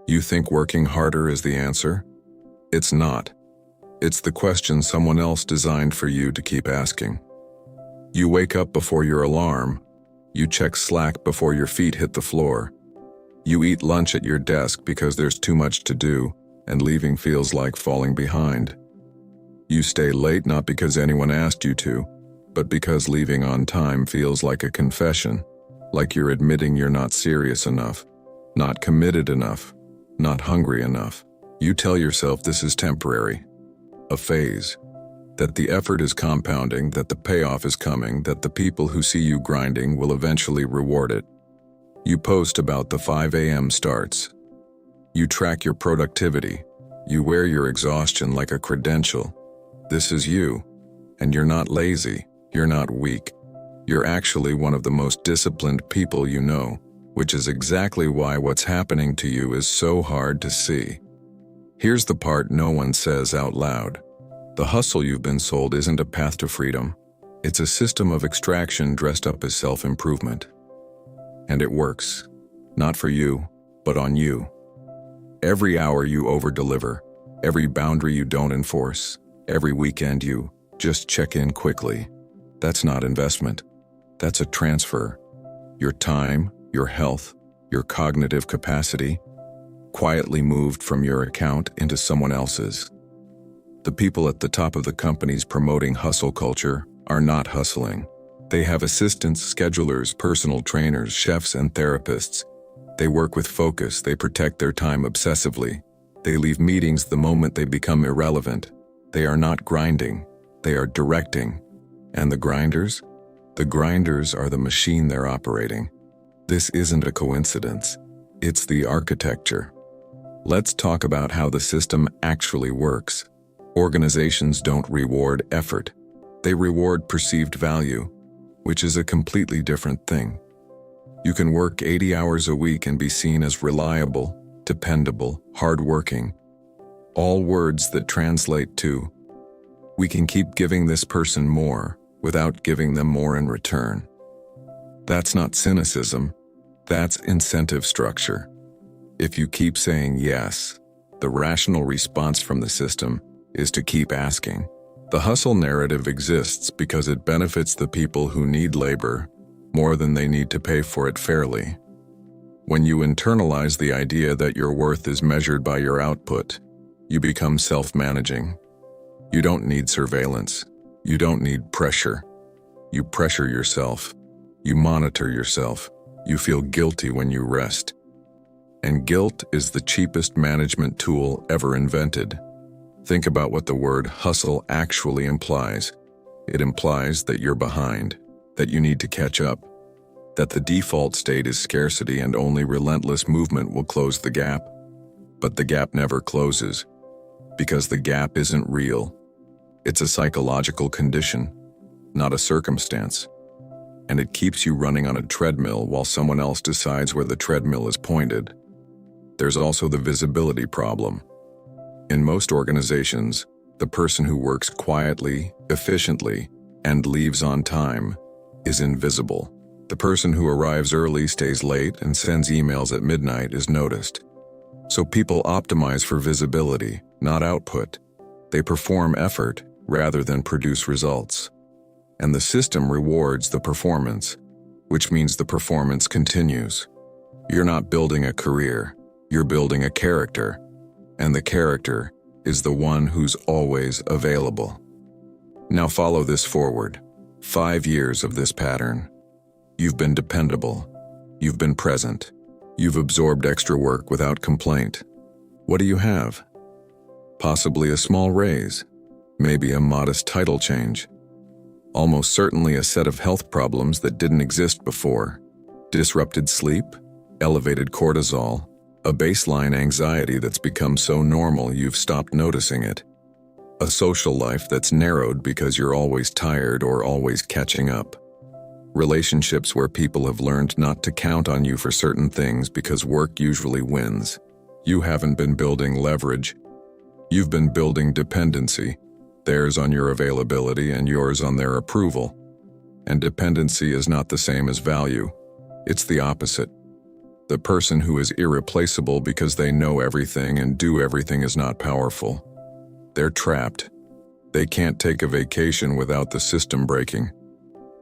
You think working harder is the answer? It's not. It's the question someone else designed for you to keep asking. You wake up before your alarm. You check Slack before your feet hit the floor. You eat lunch at your desk because there's too much to do, and leaving feels like falling behind. You stay late not because anyone asked you to, but because leaving on time feels like a confession, like you're admitting you're not serious enough, not committed enough, not hungry enough. You tell yourself this is temporary, a phase, that the effort is compounding, that the payoff is coming, that the people who see you grinding will eventually reward it. You post about the 5 a.m. starts. You track your productivity. You wear your exhaustion like a credential. This is you, and you're not lazy, you're not weak. You're actually one of the most disciplined people you know, which is exactly why what's happening to you is so hard to see. Here's the part no one says out loud. The hustle you've been sold isn't a path to freedom. It's a system of extraction dressed up as self-improvement. And it works. Not for you, but on you. Every hour you over-deliver, every boundary you don't enforce, every weekend you just check in quickly. That's not investment. That's a transfer. Your time, your health, your cognitive capacity, quietly moved from your account into someone else's. The people at the top of the companies promoting hustle culture are not hustling. They have assistants, schedulers, personal trainers, chefs, and therapists. They work with focus, they protect their time obsessively. They leave meetings the moment they become irrelevant. They are not grinding, they are directing. And the grinders? The grinders are the machine they're operating. This isn't a coincidence. It's the architecture. Let's talk about how the system actually works. Organizations don't reward effort. They reward perceived value, which is a completely different thing. You can work 80 hours a week and be seen as reliable, dependable, hardworking. All words that translate to, we can keep giving this person more without giving them more in return. That's not cynicism, that's incentive structure. If you keep saying yes, the rational response from the system is to keep asking. The hustle narrative exists because it benefits the people who need labor more than they need to pay for it fairly. When you internalize the idea that your worth is measured by your output, you become self-managing. You don't need surveillance. You don't need pressure. You pressure yourself. You monitor yourself. You feel guilty when you rest. And guilt is the cheapest management tool ever invented. Think about what the word hustle actually implies. It implies that you're behind, that you need to catch up, that the default state is scarcity and only relentless movement will close the gap. But the gap never closes, because the gap isn't real. It's a psychological condition, not a circumstance. And it keeps you running on a treadmill while someone else decides where the treadmill is pointed. There's also the visibility problem. In most organizations, the person who works quietly, efficiently, and leaves on time is invisible. The person who arrives early, stays late, and sends emails at midnight is noticed. So people optimize for visibility, not output. They perform effort rather than produce results. And the system rewards the performance, which means the performance continues. You're not building a career, you're building a character. And the character is the one who's always available. Now follow this forward. 5 years of this pattern. You've been dependable. You've been present. You've absorbed extra work without complaint. What do you have? Possibly a small raise. Maybe a modest title change. Almost certainly a set of health problems that didn't exist before. Disrupted sleep, elevated cortisol, a baseline anxiety that's become so normal you've stopped noticing it. A social life that's narrowed because you're always tired or always catching up. Relationships where people have learned not to count on you for certain things because work usually wins. You haven't been building leverage. You've been building dependency, theirs on your availability and yours on their approval. And dependency is not the same as value. It's the opposite. The person who is irreplaceable because they know everything and do everything is not powerful. They're trapped. They can't take a vacation without the system breaking.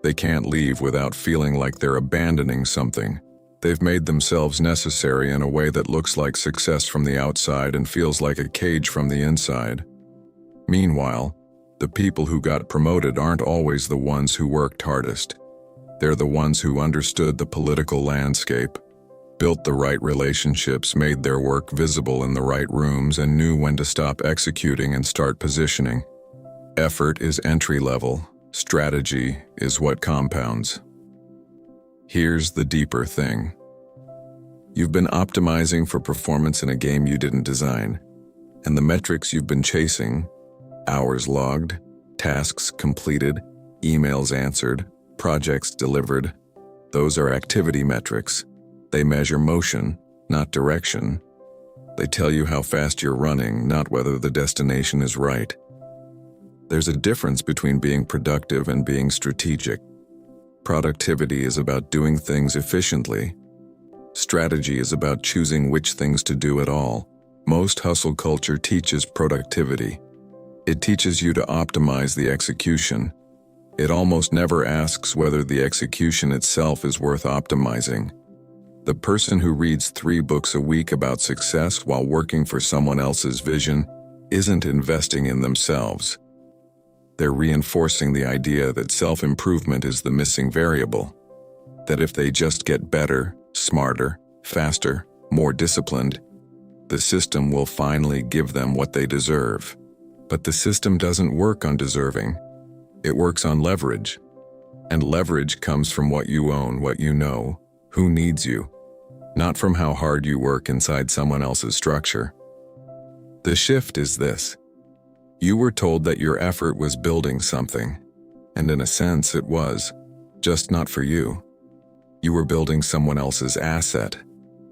They can't leave without feeling like they're abandoning something. They've made themselves necessary in a way that looks like success from the outside and feels like a cage from the inside. Meanwhile, the people who got promoted aren't always the ones who worked hardest. They're the ones who understood the political landscape, built the right relationships, made their work visible in the right rooms, and knew when to stop executing and start positioning. Effort is entry level. Strategy is what compounds. Here's the deeper thing. You've been optimizing for performance in a game you didn't design, and the metrics you've been chasing, hours logged, tasks completed, emails answered, projects delivered, those are activity metrics. They measure motion, not direction. They tell you how fast you're running, not whether the destination is right. There's a difference between being productive and being strategic. Productivity is about doing things efficiently. Strategy is about choosing which things to do at all. Most hustle culture teaches productivity. It teaches you to optimize the execution. It almost never asks whether the execution itself is worth optimizing. The person who reads 3 books a week about success while working for someone else's vision isn't investing in themselves. They're reinforcing the idea that self-improvement is the missing variable. That if they just get better, smarter, faster, more disciplined, the system will finally give them what they deserve. But the system doesn't work on deserving. It works on leverage. And leverage comes from what you own, what you know, who needs you, not from how hard you work inside someone else's structure. The shift is this. You were told that your effort was building something, and in a sense it was, just not for you. You were building someone else's asset,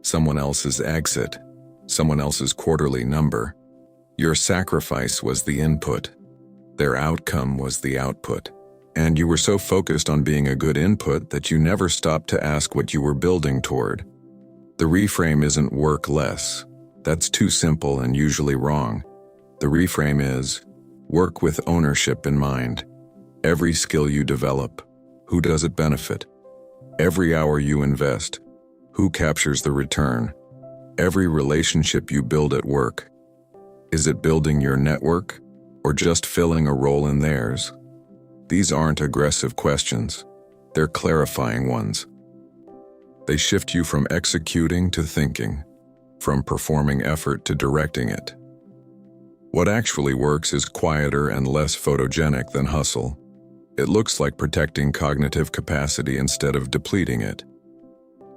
someone else's exit, someone else's quarterly number. Your sacrifice was the input. Their outcome was the output. And you were so focused on being a good input that you never stopped to ask what you were building toward. The reframe isn't work less. That's too simple and usually wrong. The reframe is, work with ownership in mind. Every skill you develop, who does it benefit? Every hour you invest, who captures the return? Every relationship you build at work, is it building your network or just filling a role in theirs? These aren't aggressive questions, they're clarifying ones. They shift you from executing to thinking, from performing effort to directing it. What actually works is quieter and less photogenic than hustle. It looks like protecting cognitive capacity instead of depleting it.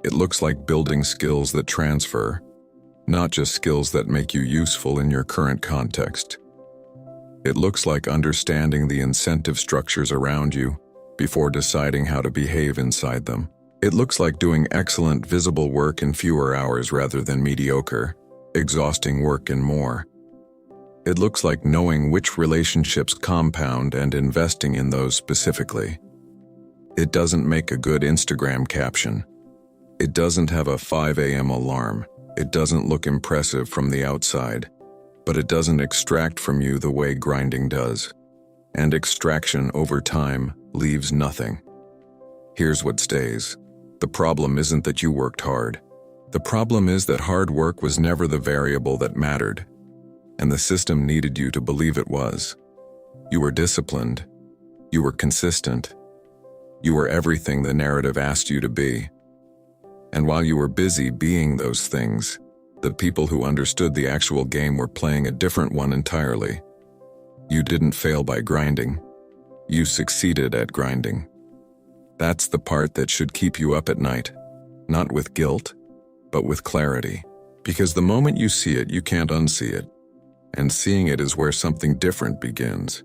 It looks like building skills that transfer, not just skills that make you useful in your current context. It looks like understanding the incentive structures around you before deciding how to behave inside them. It looks like doing excellent visible work in fewer hours rather than mediocre, exhausting work in more. It looks like knowing which relationships compound and investing in those specifically. It doesn't make a good Instagram caption. It doesn't have a 5 a.m. alarm. It doesn't look impressive from the outside, but it doesn't extract from you the way grinding does. And extraction over time leaves nothing. Here's what stays. The problem isn't that you worked hard. The problem is that hard work was never the variable that mattered. And the system needed you to believe it was. You were disciplined. You were consistent. You were everything the narrative asked you to be. And while you were busy being those things, the people who understood the actual game were playing a different one entirely. You didn't fail by grinding. You succeeded at grinding. That's the part that should keep you up at night, not with guilt, but with clarity. Because the moment you see it, you can't unsee it. And seeing it is where something different begins.